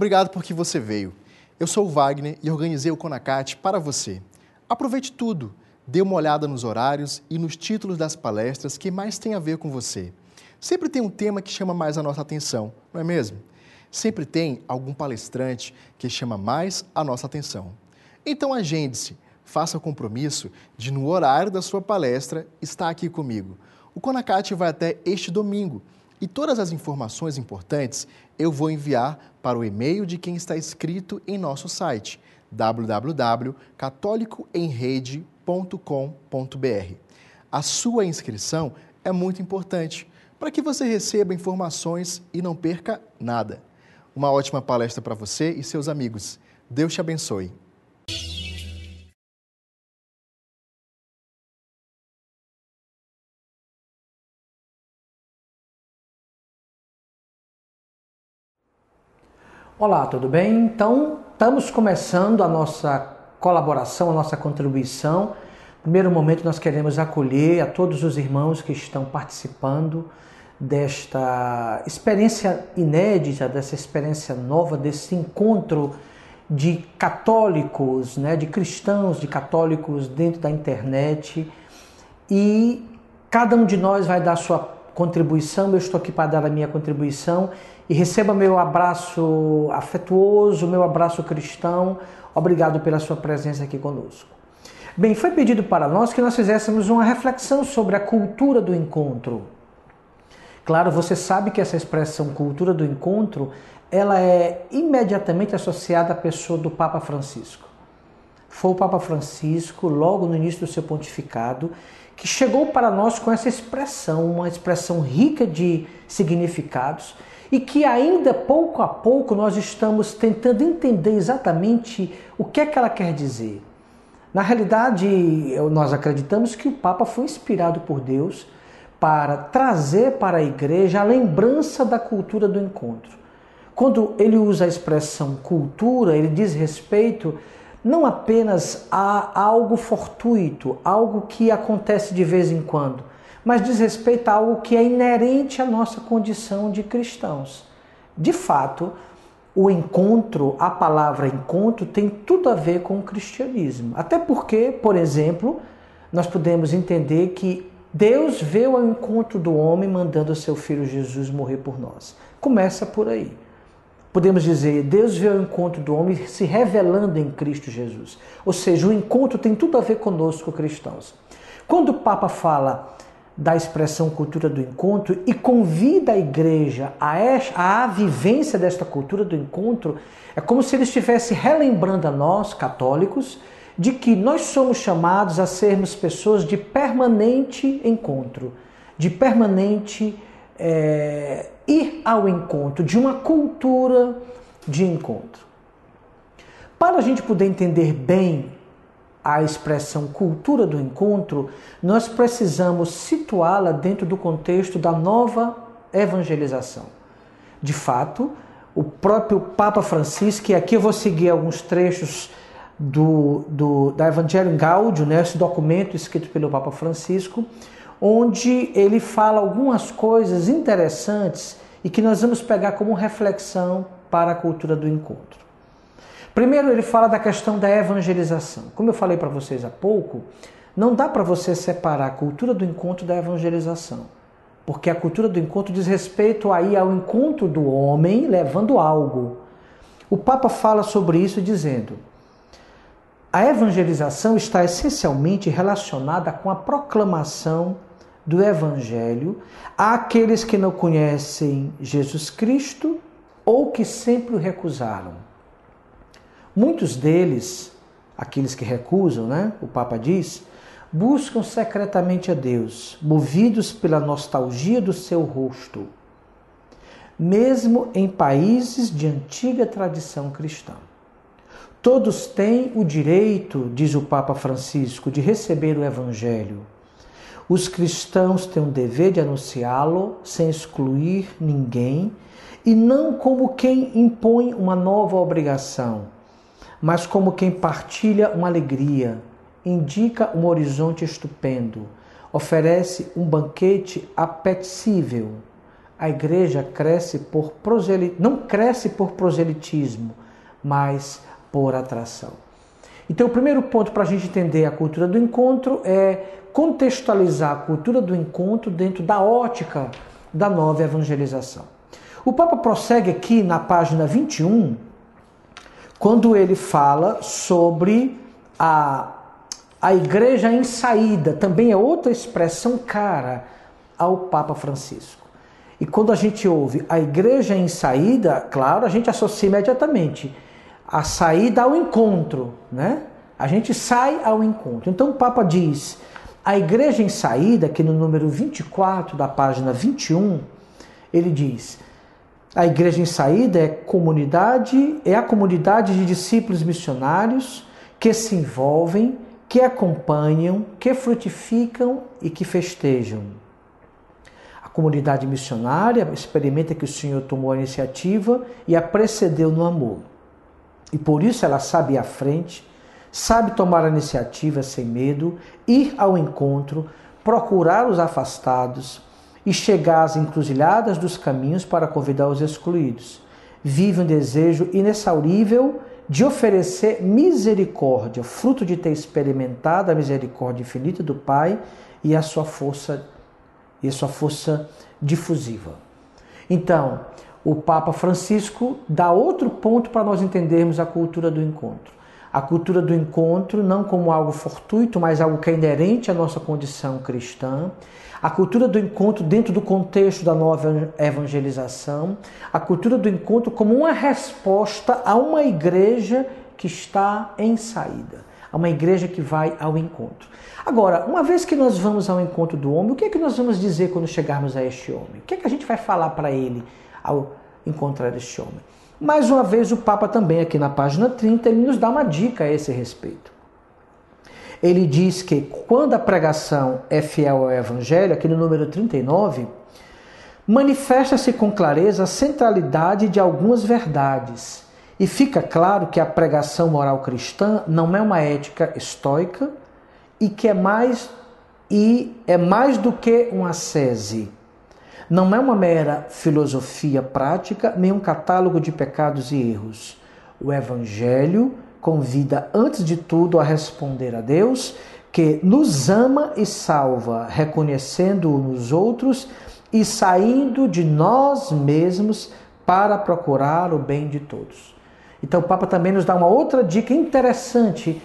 Obrigado porque você veio. Eu sou o Wagner e organizei o CONACAT para você. Aproveite tudo, dê uma olhada nos horários e nos títulos das palestras que mais têm a ver com você. Sempre tem um tema que chama mais a nossa atenção, não é mesmo? Sempre tem algum palestrante que chama mais a nossa atenção. Então agende-se, faça o compromisso de, no horário da sua palestra, estar aqui comigo. O CONACAT vai até este domingo e todas as informações importantes eu vou enviar para o e-mail de quem está inscrito em nosso site www.catolicoemrede.com.br. A sua inscrição é muito importante para que você receba informações e não perca nada. Uma ótima palestra para você e seus amigos. Deus te abençoe. Olá, tudo bem? Então, estamos começando a nossa colaboração, a nossa contribuição. No primeiro momento, nós queremos acolher a todos os irmãos que estão participando desta experiência inédita, dessa experiência nova, desse encontro de católicos, de cristãos, de católicos dentro da internet. E cada um de nós vai dar a sua contribuição. Eu estou aqui para dar a minha contribuição. E receba meu abraço afetuoso, meu abraço cristão. Obrigado pela sua presença aqui conosco. Bem, foi pedido para nós que nós fizéssemos uma reflexão sobre a cultura do encontro. Claro, você sabe que essa expressão cultura do encontro, ela é imediatamente associada à pessoa do Papa Francisco. Foi o Papa Francisco, logo no início do seu pontificado, que chegou para nós com essa expressão, uma expressão rica de significados, e que ainda pouco a pouco nós estamos tentando entender exatamente o que é que ela quer dizer. Na realidade, nós acreditamos que o Papa foi inspirado por Deus para trazer para a igreja a lembrança da cultura do encontro. Quando ele usa a expressão cultura, ele diz respeito não apenas a algo fortuito, algo que acontece de vez em quando, mas diz respeito a algo que é inerente à nossa condição de cristãos. De fato, o encontro, a palavra encontro, tem tudo a ver com o cristianismo. Até porque, por exemplo, nós podemos entender que Deus veio ao encontro do homem mandando o seu Filho Jesus morrer por nós. Começa por aí. Podemos dizer, Deus veio ao encontro do homem se revelando em Cristo Jesus. Ou seja, o encontro tem tudo a ver conosco, cristãos. Quando o Papa fala da expressão cultura do encontro e convida a igreja à vivência desta cultura do encontro, é como se ele estivesse relembrando a nós, católicos, de que nós somos chamados a sermos pessoas de permanente encontro, de permanente ir ao encontro, de uma cultura de encontro. Para a gente poder entender bem a expressão cultura do encontro, nós precisamos situá-la dentro do contexto da nova evangelização. De fato, o próprio Papa Francisco, e aqui eu vou seguir alguns trechos da Evangelii Gaudium, esse documento escrito pelo Papa Francisco, onde ele fala algumas coisas interessantes e que nós vamos pegar como reflexão para a cultura do encontro. Primeiro, ele fala da questão da evangelização. Como eu falei para vocês há pouco, não dá para você separar a cultura do encontro da evangelização, porque a cultura do encontro diz respeito aí ao encontro do homem levando algo. O Papa fala sobre isso dizendo: a evangelização está essencialmente relacionada com a proclamação do Evangelho àqueles que não conhecem Jesus Cristo ou que sempre o recusaram. Muitos deles, aqueles que recusam, o Papa diz, buscam secretamente a Deus, movidos pela nostalgia do seu rosto, mesmo em países de antiga tradição cristã. Todos têm o direito, diz o Papa Francisco, de receber o Evangelho. Os cristãos têm o dever de anunciá-lo sem excluir ninguém e não como quem impõe uma nova obrigação, mas como quem partilha uma alegria, indica um horizonte estupendo, oferece um banquete apetecível, A igreja não cresce por proselitismo, mas por atração. Então, o primeiro ponto para a gente entender a cultura do encontro é contextualizar a cultura do encontro dentro da ótica da nova evangelização. O Papa prossegue aqui na página 21, quando ele fala sobre a igreja em saída. Também é outra expressão cara ao Papa Francisco. E quando a gente ouve a igreja em saída, claro, a gente associa imediatamente a saída ao encontro, né? A gente sai ao encontro. Então o Papa diz, a igreja em saída, que no número 24 da página 21, ele diz, a igreja em saída é a comunidade de discípulos missionários que se envolvem, que acompanham, que frutificam e que festejam. A comunidade missionária experimenta que o Senhor tomou a iniciativa e a precedeu no amor. E por isso ela sabe ir à frente, sabe tomar a iniciativa sem medo, ir ao encontro, procurar os afastados e chegar às encruzilhadas dos caminhos para convidar os excluídos. Vive um desejo inexaurível de oferecer misericórdia, fruto de ter experimentado a misericórdia infinita do Pai e a sua força difusiva. Então, o Papa Francisco dá outro ponto para nós entendermos a cultura do encontro. A cultura do encontro não como algo fortuito, mas algo que é inerente à nossa condição cristã. A cultura do encontro dentro do contexto da nova evangelização. A cultura do encontro como uma resposta a uma igreja que está em saída. A uma igreja que vai ao encontro. Agora, uma vez que nós vamos ao encontro do homem, o que é que nós vamos dizer quando chegarmos a este homem? O que é que a gente vai falar para ele ao encontrar este homem? Mais uma vez, o Papa também, aqui na página 30, ele nos dá uma dica a esse respeito. Ele diz que quando a pregação é fiel ao Evangelho, aqui no número 39, manifesta-se com clareza a centralidade de algumas verdades. E fica claro que a pregação moral cristã não é uma ética estoica e que é mais do que uma ascese. Não é uma mera filosofia prática, nem um catálogo de pecados e erros. O Evangelho convida, antes de tudo, a responder a Deus, que nos ama e salva, reconhecendo-o nos outros e saindo de nós mesmos para procurar o bem de todos. Então o Papa também nos dá uma outra dica interessante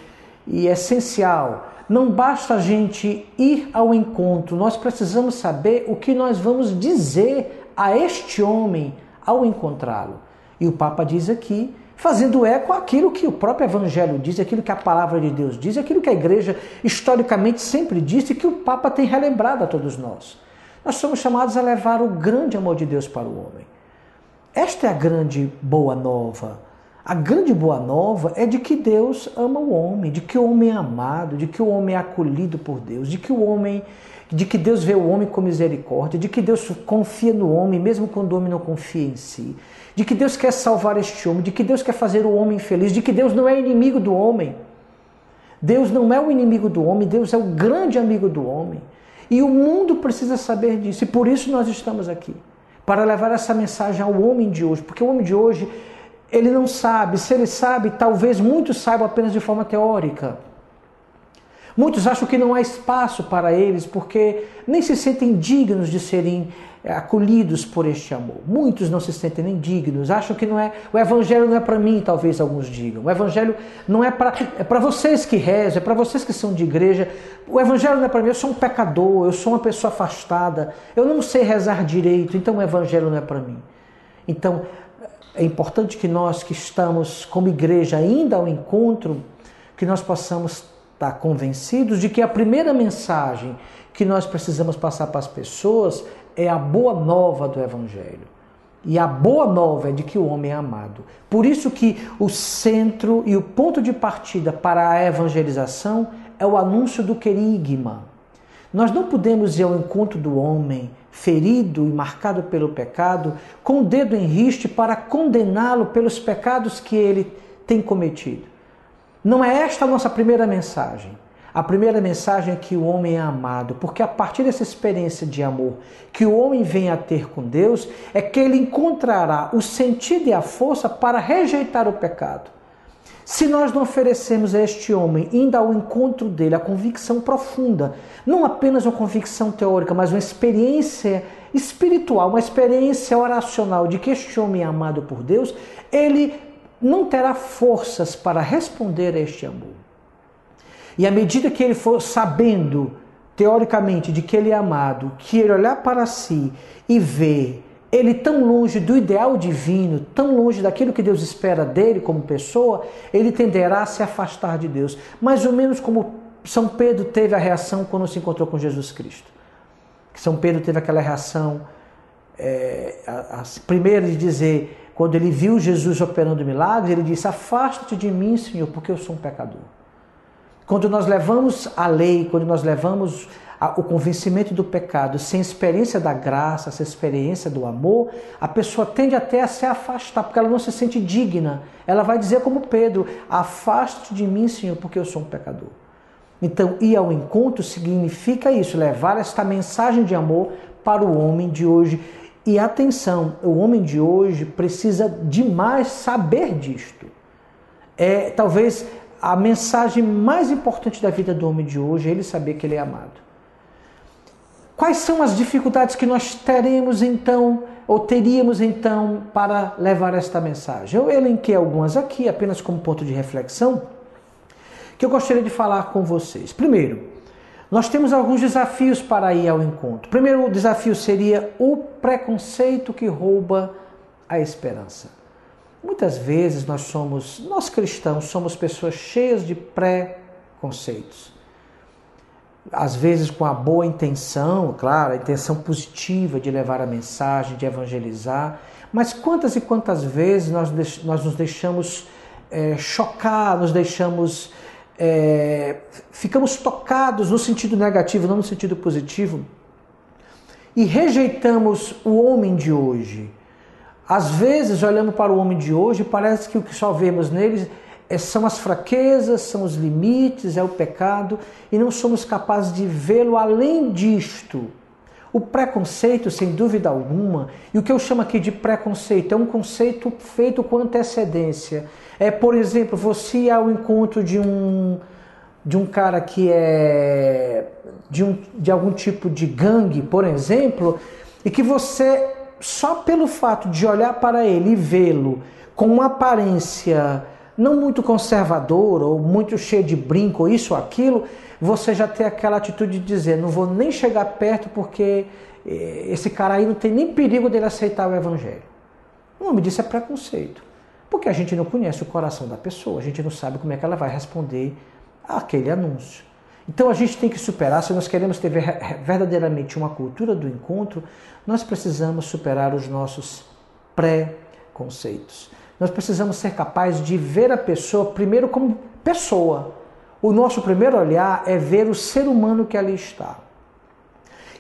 e essencial. Não basta a gente ir ao encontro, nós precisamos saber o que nós vamos dizer a este homem ao encontrá-lo. E o Papa diz aqui, fazendo eco àquilo que o próprio Evangelho diz, aquilo que a Palavra de Deus diz, aquilo que a Igreja historicamente sempre disse e que o Papa tem relembrado a todos nós. Nós somos chamados a levar o grande amor de Deus para o homem. Esta é a grande boa nova. A grande boa nova é de que Deus ama o homem, de que o homem é amado, de que o homem é acolhido por Deus, de que Deus vê o homem com misericórdia, de que Deus confia no homem, mesmo quando o homem não confia em si, de que Deus quer salvar este homem, de que Deus quer fazer o homem feliz, de que Deus não é inimigo do homem. Deus não é o inimigo do homem, Deus é o grande amigo do homem. E o mundo precisa saber disso, e por isso nós estamos aqui, para levar essa mensagem ao homem de hoje, porque o homem de hoje, ele não sabe, se ele sabe, talvez muitos saibam apenas de forma teórica. Muitos acham que não há espaço para eles porque nem se sentem dignos de serem acolhidos por este amor. Muitos não se sentem nem dignos, acham que o Evangelho não é para mim, talvez alguns digam. O Evangelho não é para vocês que rezam, é para vocês que são de igreja. O Evangelho não é para mim, eu sou um pecador, eu sou uma pessoa afastada, eu não sei rezar direito, então o Evangelho não é para mim. Então, é importante que nós que estamos como igreja ainda ao encontro, que nós possamos estar convencidos de que a primeira mensagem que nós precisamos passar para as pessoas é a boa nova do Evangelho. E a boa nova é de que o homem é amado. Por isso que o centro e o ponto de partida para a evangelização é o anúncio do querigma. Nós não podemos ir ao encontro do homem ferido e marcado pelo pecado, com o dedo em riste para condená-lo pelos pecados que ele tem cometido. Não é esta a nossa primeira mensagem. A primeira mensagem é que o homem é amado, porque a partir dessa experiência de amor que o homem vem a ter com Deus, é que ele encontrará o sentido e a força para rejeitar o pecado. Se nós não oferecemos a este homem, indo ao encontro dele, a convicção profunda, não apenas uma convicção teórica, mas uma experiência espiritual, uma experiência oracional de que este homem é amado por Deus, ele não terá forças para responder a este amor. E à medida que ele for sabendo, teoricamente, de que ele é amado, que ele olhar para si e ver ele tão longe do ideal divino, tão longe daquilo que Deus espera dele como pessoa, ele tenderá a se afastar de Deus. Mais ou menos como São Pedro teve a reação quando se encontrou com Jesus Cristo. São Pedro teve aquela reação, primeiro de dizer, quando ele viu Jesus operando milagres, ele disse: afasta-te de mim, Senhor, porque eu sou um pecador. Quando nós levamos a lei, quando nós levamos o convencimento do pecado sem experiência da graça, sem experiência do amor, a pessoa tende até a se afastar, porque ela não se sente digna. Ela vai dizer como Pedro: afasta-te de mim, Senhor, porque eu sou um pecador. Então, ir ao encontro significa isso, levar esta mensagem de amor para o homem de hoje. E atenção, o homem de hoje precisa demais saber disto. Talvez a mensagem mais importante da vida do homem de hoje é ele saber que ele é amado. Quais são as dificuldades que nós teremos então, ou teríamos então, para levar esta mensagem? Eu elenquei algumas aqui, apenas como ponto de reflexão, que eu gostaria de falar com vocês. Primeiro, nós temos alguns desafios para ir ao encontro. O primeiro desafio seria o preconceito que rouba a esperança. Muitas vezes nós cristãos, somos pessoas cheias de preconceitos. Às vezes com a boa intenção, claro, a intenção positiva de levar a mensagem, de evangelizar, mas quantas e quantas vezes nós nos deixamos chocar, ficamos tocados no sentido negativo, não no sentido positivo, e rejeitamos o homem de hoje. Às vezes, olhando para o homem de hoje, parece que o que só vemos neles são as fraquezas, são os limites, é o pecado, e não somos capazes de vê-lo além disto. O preconceito, sem dúvida alguma, e o que eu chamo aqui de preconceito, é um conceito feito com antecedência. Por exemplo, você ir ao encontro de um cara que é de algum tipo de gangue, por exemplo, e que você, só pelo fato de olhar para ele e vê-lo com uma aparência não muito conservadora ou muito cheia de brinco, ou isso ou aquilo, você já tem aquela atitude de dizer: não vou nem chegar perto porque esse cara aí não tem nem perigo dele aceitar o evangelho. O nome disso é preconceito, porque a gente não conhece o coração da pessoa, a gente não sabe como é que ela vai responder àquele anúncio. Então a gente tem que superar, se nós queremos ter verdadeiramente uma cultura do encontro, nós precisamos superar os nossos preconceitos. Nós precisamos ser capazes de ver a pessoa primeiro como pessoa. O nosso primeiro olhar é ver o ser humano que ali está.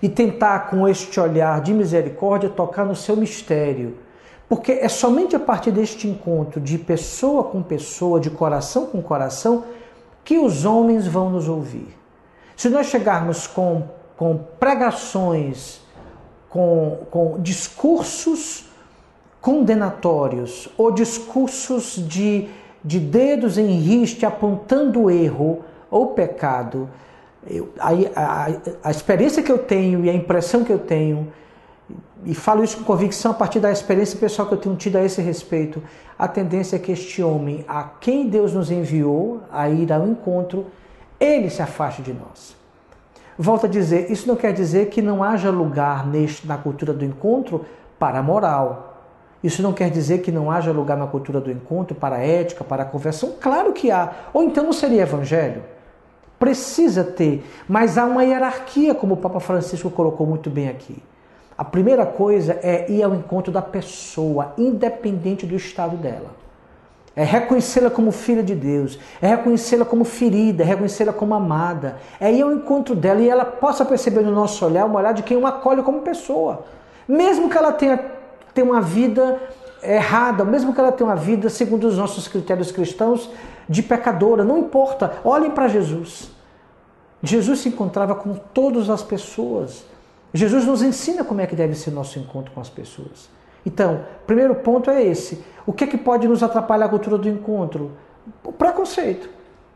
E tentar, com este olhar de misericórdia, tocar no seu mistério. Porque é somente a partir deste encontro de pessoa com pessoa, de coração com coração, que os homens vão nos ouvir. Se nós chegarmos com pregações, com discursos condenatórios ou discursos de dedos em riste apontando o erro ou pecado, a experiência que eu tenho e a impressão que eu tenho, e falo isso com convicção a partir da experiência pessoal que eu tenho tido a esse respeito, a tendência é que este homem, a quem Deus nos enviou a ir ao encontro, ele se afaste de nós. Volto a dizer, isso não quer dizer que não haja lugar na cultura do encontro para a moral. Isso não quer dizer que não haja lugar na cultura do encontro para a ética, para a conversão. Claro que há. Ou então não seria evangelho. Precisa ter. Mas há uma hierarquia, como o Papa Francisco colocou muito bem aqui. A primeira coisa é ir ao encontro da pessoa, independente do estado dela. É reconhecê-la como filha de Deus, é reconhecê-la como ferida, é reconhecê-la como amada, é ir ao encontro dela e ela possa perceber no nosso olhar, um olhar de quem o acolhe como pessoa. Mesmo que ela tenha uma vida errada, mesmo que ela tenha uma vida, segundo os nossos critérios cristãos, de pecadora, não importa, olhem para Jesus. Jesus se encontrava com todas as pessoas. Jesus nos ensina como é que deve ser nosso encontro com as pessoas. Então, o primeiro ponto é esse. O que é que pode nos atrapalhar a cultura do encontro? O preconceito.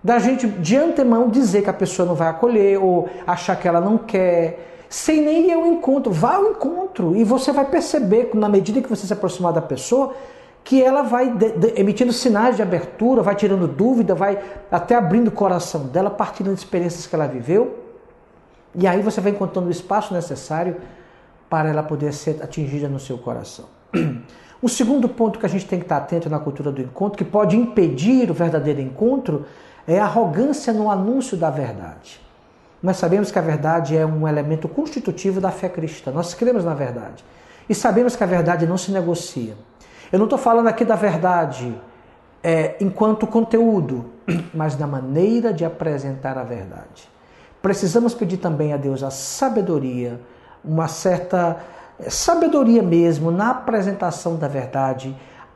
Da gente, de antemão, dizer que a pessoa não vai acolher ou achar que ela não quer, sem nem ir ao encontro. Vá ao encontro e você vai perceber, na medida que você se aproximar da pessoa, que ela vai emitindo sinais de abertura, vai tirando dúvida, vai até abrindo o coração dela, partilhando experiências que ela viveu. E aí você vai encontrando o espaço necessário para ela poder ser atingida no seu coração. Um segundo ponto que a gente tem que estar atento na cultura do encontro, que pode impedir o verdadeiro encontro, é a arrogância no anúncio da verdade. Nós sabemos que a verdade é um elemento constitutivo da fé cristã. Nós cremos na verdade. E sabemos que a verdade não se negocia. Eu não estou falando aqui da verdade enquanto conteúdo, mas na maneira de apresentar a verdade. Precisamos pedir também a Deus a sabedoria, uma certa sabedoria mesmo na apresentação da verdade,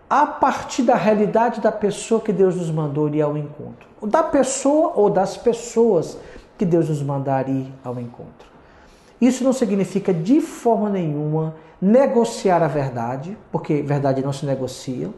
a partir da realidade da pessoa que Deus nos mandou ir ao encontro. Da pessoa ou das pessoas que Deus nos mandar ir ao encontro. Isso não significa de forma nenhuma negociar a verdade, porque verdade não se negocia.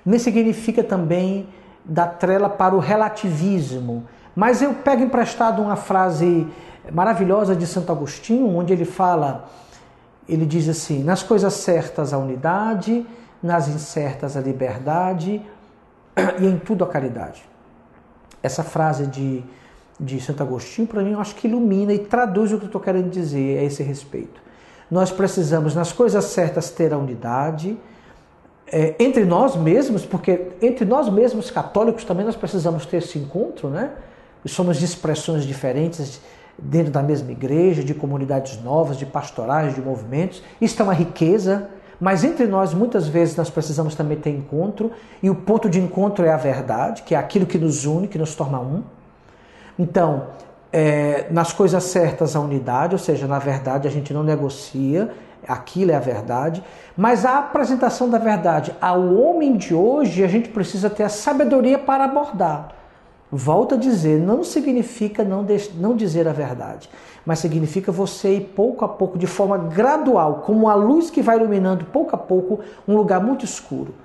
Nem significa também dar trela para o relativismo. Mas eu pego emprestado uma frase maravilhosa de Santo Agostinho, onde ele diz assim: nas coisas certas a unidade, nas incertas a liberdade e em tudo a caridade. Essa frase de Santo Agostinho, para mim, eu acho que ilumina e traduz o que eu estou querendo dizer a esse respeito. Nós precisamos, nas coisas certas, ter a unidade, entre nós mesmos, porque entre nós mesmos católicos também nós precisamos ter esse encontro, né? Somos de expressões diferentes dentro da mesma igreja, de comunidades novas, de pastorais, de movimentos. Isso é uma riqueza, mas entre nós muitas vezes nós precisamos também ter encontro, e o ponto de encontro é a verdade, que é aquilo que nos une, que nos torna um. Então, nas coisas certas a unidade, ou seja, na verdade a gente não negocia, aquilo é a verdade, mas a apresentação da verdade ao homem de hoje a gente precisa ter a sabedoria para abordar. Volto a dizer, não significa não dizer a verdade, mas significa você ir pouco a pouco, de forma gradual, como a luz que vai iluminando pouco a pouco um lugar muito escuro.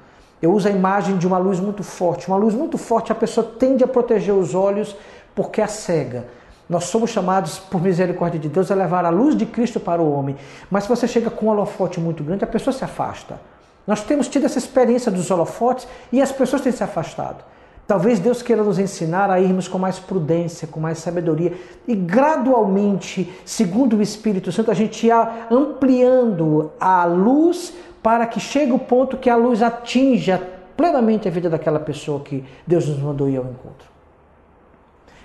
Eu uso a imagem de uma luz muito forte. Uma luz muito forte, a pessoa tende a proteger os olhos porque a cega. Nós somos chamados, por misericórdia de Deus, a levar a luz de Cristo para o homem. Mas se você chega com um holofote muito grande, a pessoa se afasta. Nós temos tido essa experiência dos holofotes e as pessoas têm se afastado. Talvez Deus queira nos ensinar a irmos com mais prudência, com mais sabedoria e gradualmente, segundo o Espírito Santo, a gente ia ampliando a luz para que chegue o ponto que a luz atinja plenamente a vida daquela pessoa que Deus nos mandou ir ao encontro.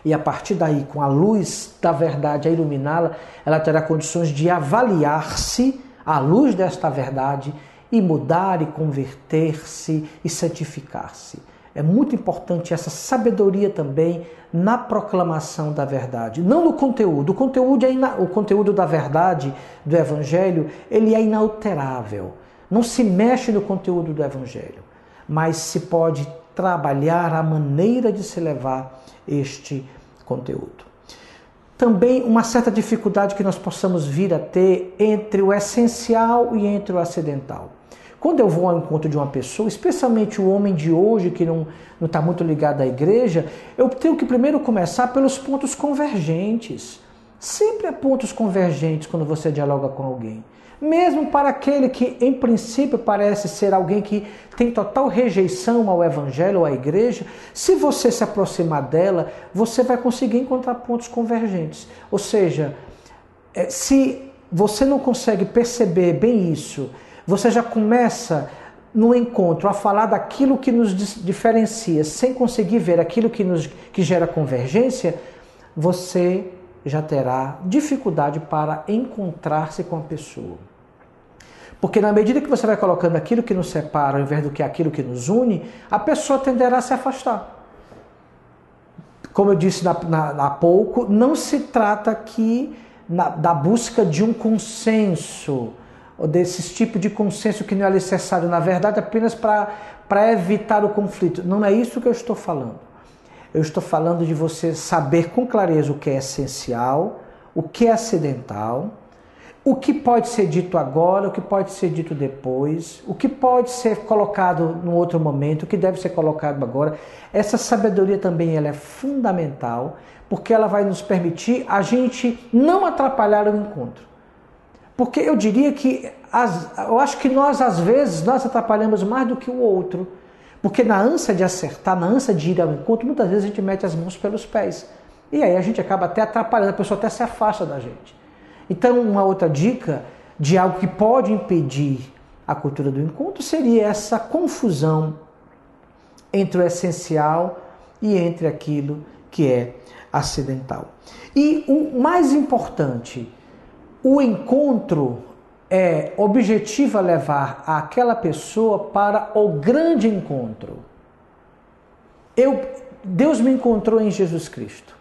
E a partir daí, com a luz da verdade a iluminá-la, ela terá condições de avaliar-se à luz desta verdade e mudar e converter-se e santificar-se. É muito importante essa sabedoria também na proclamação da verdade, não no conteúdo. O conteúdo da verdade do Evangelho, ele é inalterável. Não se mexe no conteúdo do Evangelho, mas se pode trabalhar a maneira de se levar este conteúdo. Também uma certa dificuldade que nós possamos vir a ter entre o essencial e entre o acidental. Quando eu vou ao encontro de uma pessoa, especialmente o homem de hoje, que não está muito ligado à igreja, eu tenho que primeiro começar pelos pontos convergentes. Sempre há pontos convergentes quando você dialoga com alguém. Mesmo para aquele que, em princípio, parece ser alguém que tem total rejeição ao evangelho ou à igreja, se você se aproximar dela, você vai conseguir encontrar pontos convergentes. Ou seja, se você não consegue perceber bem isso, você já começa no encontro a falar daquilo que nos diferencia, sem conseguir ver aquilo que gera convergência, você já terá dificuldade para encontrar-se com a pessoa. Porque na medida que você vai colocando aquilo que nos separa ao invés do que aquilo que nos une, a pessoa tenderá a se afastar. Como eu disse há pouco, não se trata aqui da busca de um consenso, ou desse tipo de consenso que não é necessário, na verdade, apenas para evitar o conflito. Não é isso que eu estou falando. Eu estou falando de você saber com clareza o que é essencial, o que é acidental, o que pode ser dito agora, o que pode ser dito depois, o que pode ser colocado num outro momento, o que deve ser colocado agora. Essa sabedoria também ela é fundamental, porque ela vai nos permitir a gente não atrapalhar o encontro. Porque eu diria que, eu acho que nós às vezes, nós atrapalhamos mais do que o outro. Porque na ânsia de acertar, na ânsia de ir ao encontro, muitas vezes a gente mete as mãos pelos pés. E aí a gente acaba até atrapalhando, a pessoa até se afasta da gente. Então, uma outra dica de algo que pode impedir a cultura do encontro seria essa confusão entre o essencial e entre aquilo que é acidental. E o mais importante, o encontro objetiva levar aquela pessoa para o grande encontro. Deus me encontrou em Jesus Cristo.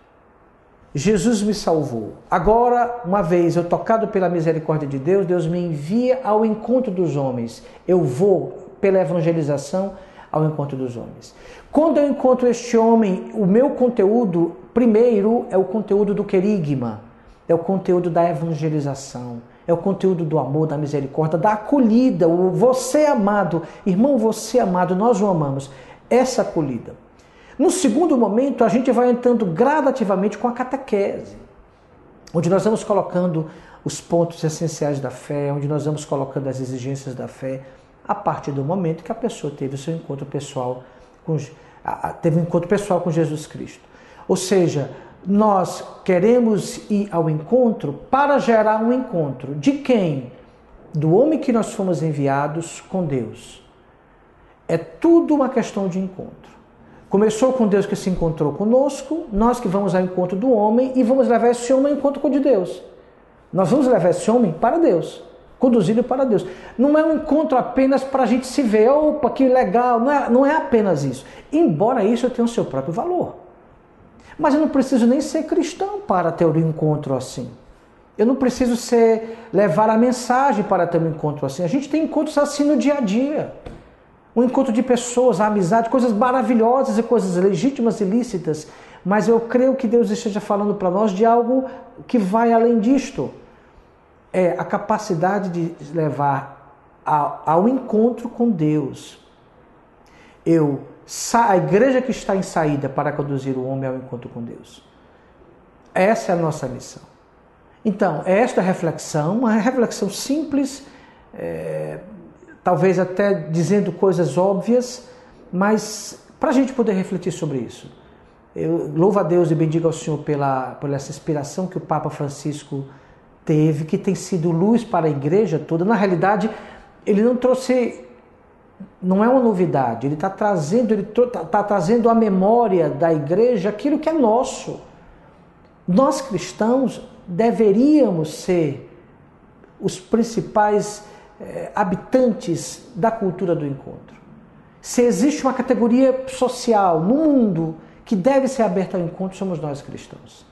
Jesus me salvou. Agora, uma vez eu tocado pela misericórdia de Deus, Deus me envia ao encontro dos homens. Eu vou, pela evangelização, ao encontro dos homens. Quando eu encontro este homem, o meu conteúdo, primeiro, é o conteúdo do querigma, é o conteúdo da evangelização, é o conteúdo do amor, da misericórdia, da acolhida, o você amado, irmão, você amado, nós o amamos, essa acolhida. No segundo momento, a gente vai entrando gradativamente com a catequese, onde nós vamos colocando os pontos essenciais da fé, onde nós vamos colocando as exigências da fé, a partir do momento que a pessoa teve o seu encontro pessoal com Jesus Cristo. Ou seja, nós queremos ir ao encontro para gerar um encontro. De quem? Do homem que nós fomos enviados com Deus. É tudo uma questão de encontro. Começou com Deus que se encontrou conosco, nós que vamos ao encontro do homem e vamos levar esse homem ao encontro com o de Deus. Nós vamos levar esse homem para Deus, conduzido para Deus. Não é um encontro apenas para a gente se ver, opa, que legal, não é apenas isso. Embora isso tenha o seu próprio valor. Mas eu não preciso nem ser cristão para ter um encontro assim. Eu não preciso levar a mensagem para ter um encontro assim. A gente tem encontros assim no dia a dia. Um encontro de pessoas, a amizade, coisas maravilhosas e coisas legítimas e lícitas. Mas eu creio que Deus esteja falando para nós de algo que vai além disto. É a capacidade de levar ao encontro com Deus. A igreja que está em saída para conduzir o homem ao encontro com Deus. Essa é a nossa missão. Então, é esta reflexão, uma reflexão simples, talvez até dizendo coisas óbvias, mas para a gente poder refletir sobre isso. Eu louvo a Deus e bendigo ao Senhor por essa inspiração que o Papa Francisco teve, que tem sido luz para a igreja toda. Na realidade, ele não trouxe, não é uma novidade, ele está trazendo à memória da igreja aquilo que é nosso. Nós cristãos deveríamos ser os principais habitantes da cultura do encontro. Se existe uma categoria social no mundo que deve ser aberta ao encontro, somos nós cristãos,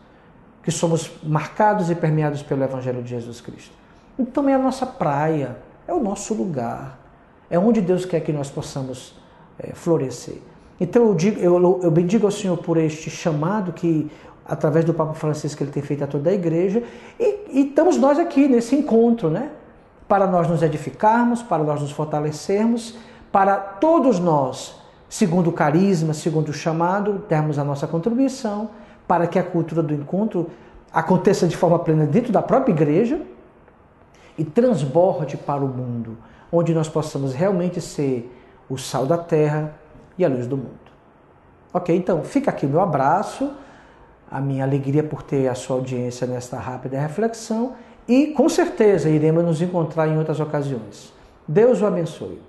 que somos marcados e permeados pelo Evangelho de Jesus Cristo. Então é a nossa praia, é o nosso lugar, é onde Deus quer que nós possamos florescer. Então eu bendigo ao Senhor por este chamado que, através do Papa Francisco, ele tem feito a toda a igreja, e estamos nós aqui nesse encontro, né? Para nós nos edificarmos, para nós nos fortalecermos, para todos nós, segundo o carisma, segundo o chamado, termos a nossa contribuição, para que a cultura do encontro aconteça de forma plena dentro da própria igreja e transborde para o mundo, onde nós possamos realmente ser o sal da terra e a luz do mundo. Ok, então fica aqui o meu abraço, a minha alegria por ter a sua audiência nesta rápida reflexão e com certeza iremos nos encontrar em outras ocasiões. Deus o abençoe.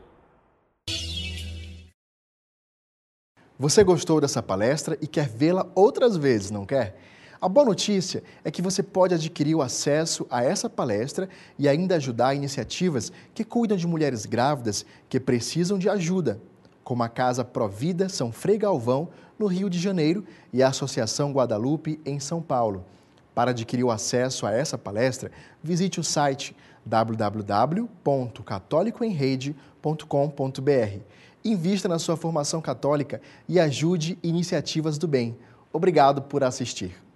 Você gostou dessa palestra e quer vê-la outras vezes, não quer? A boa notícia é que você pode adquirir o acesso a essa palestra e ainda ajudar iniciativas que cuidam de mulheres grávidas que precisam de ajuda, como a Casa Provida São Frei Galvão, no Rio de Janeiro, e a Associação Guadalupe, em São Paulo. Para adquirir o acesso a essa palestra, visite o site www.catolicoemrede.com.br invista na sua formação católica e ajude iniciativas do bem. Obrigado por assistir.